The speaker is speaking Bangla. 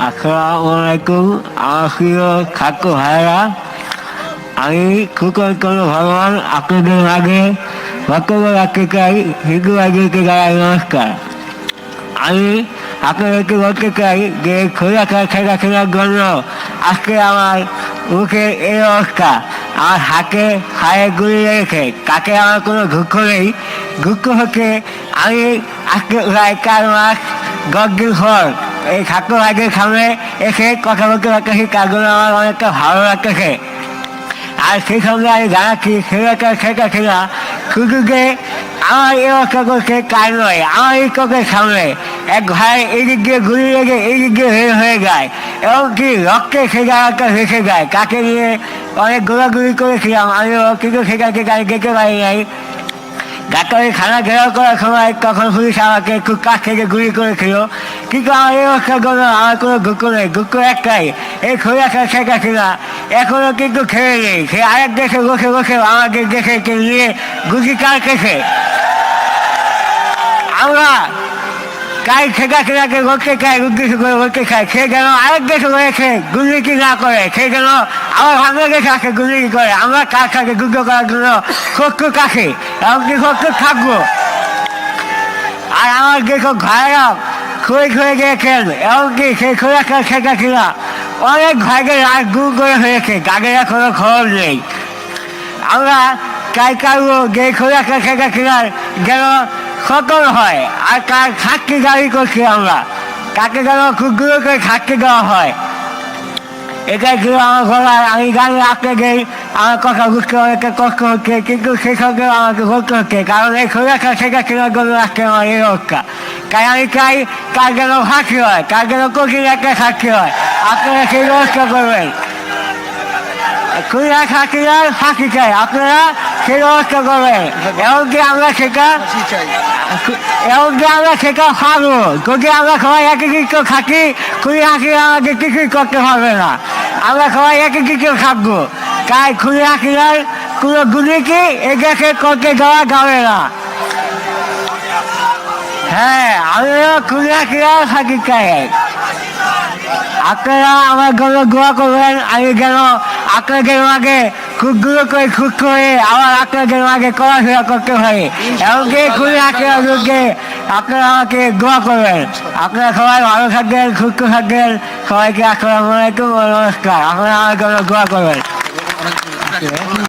আসসালামু আলাইকুম। আমার প্রিয় ছাত্র ভাইরা, আমি খুকন কোনো ভগবান আপনাদের আগে বক্তব্য রাখতে চাই। হিন্দু ভাইদেরকে জানাই নমস্কার। আমি আপনাদেরকে বলতে চাই যে খোলাখার খেলা খেলার জন্য আজকে আমার মুখের এই অবস্থা। আমার হাতে হায়ে গুলি লেগেছে, তাকে আমার কোনো দুঃখ নেই। দুঃখ হচ্ছে আমি আজকে প্রায় 4 মাস 10 দিন পর এই ছাত্র ভাইদের সামনে এসে কথা বলতে পারতেছি, তার জন্য আমার অনেকটা ভালো লাগতেছে। আর সেই সঙ্গে আমি জানাচ্ছি খেলাটা সেটা খেলা শুধু যে আমার এই অবস্থা করছে তাই নয়। আমার এই চোখের সামনে এক ভাই এই দিক দিয়ে ঘুরে লেগে এই দিক দিয়ে হয়ে যায়, এবং কি রক্তে সে জায়গাটা ভেসে যায়। তাকে নিয়ে অনেক ঘোরাঘুরি করেছিলাম আমিও, কিন্তু সেটাকে গাড়ি যেতে পারি নাই। ডাক্তারের খানা ঘেরাও করার সময় তখন পুলিশ আমাকে খুব কাছ থেকে গুলি করেছিল, কিন্তু আমার এই অবস্থার জন্য আমার কোনো দুঃখ নেই। দুঃখ একটাই, এই খোলাখা শেখা কিনা এখনো কিন্তু খেয়ে নেই। সে আরেক দেশে বসে বসে আমাদের দেশে নিয়ে গুলি কাটতেছে। আমরা কাই শেখা কিনাকে বলতে চাই, উদ্দেশ্য করে বলতে চাই, সে যেন আরেক দেশে রয়েছে দুর্নীতি না করে, সে যেন আমার বাংলাদেশে আসে দুর্নীতি করে। আমরা কার সাথে যুদ্ধ করার জন্য শত্রু কাছে এমনকি শত্রু থাকবো। আর আমার যেসব ভাইরা ক্ষয়ে গিয়েছেন, এমনকি সেই খোলাখা শেখা কিনা অনেক ভাইদের রাত দূর করে হয়েছে, তাদের কোনো খবর নেই। আমরা চাই কারো যে খোলাখা শেখা কিনার যেন সতর্ক হয়, আর তার সাক্ষী দাবি করছি আমরা, তাকে যেন খুব দূরে করে সাক্ষী দেওয়া হয়। এটাই ছিল আমার বলার। আমি জানি আপনাদের আমার কথা বুঝতে অনেকটা কষ্ট হচ্ছে, কিন্তু সেই সঙ্গেও আমাকে বলতে হচ্ছে, কারণ এই খোলাখা শেখা কেনার জন্য আজকে আমার এই অবস্থা। তাই আমি চাই তার যেন ফাঁসি হয়, তার যেন কঠিন একটা সাক্ষী হয়। আপনারা সেই ব্যবস্থা করবেন। খুলনা সাক্ষীরার ফাঁসি চাই, আপনারা সেই ব্যবস্থা করবেন। এমনকি আমরা সেটা পারবো যদি আমরা সবাই একত্রিত থাকি। খুলি হাসিরা আমাদের কিছুই করতে পারবে না, আমরা সবাই একত্রিত থাকবো। তাই খুলি হাসিরার কোনো দুর্নীতি এদেশে করতে দেওয়া যাবে না। হ্যাঁ, আমিও খুলি হাসিরার ফাঁসি চাই। আপনারা আমার জন্য দোয়া করবেন, আমি যেন আপনাদের মাঝে খুব দূর করে সুস্থ হয়ে আবার আপনাদের মাঝে চলাফেরা করতে পারি। এমনকি খুবই আঁকড়া যুগে আপনারা আমাকে দোয়া করবেন। আপনারা সবাই ভালো থাকবেন, সুস্থ থাকবেন। সবাইকে আসসালামু আলাইকুম, নমস্কার। আপনারা আমার জন্য দোয়া করবেন।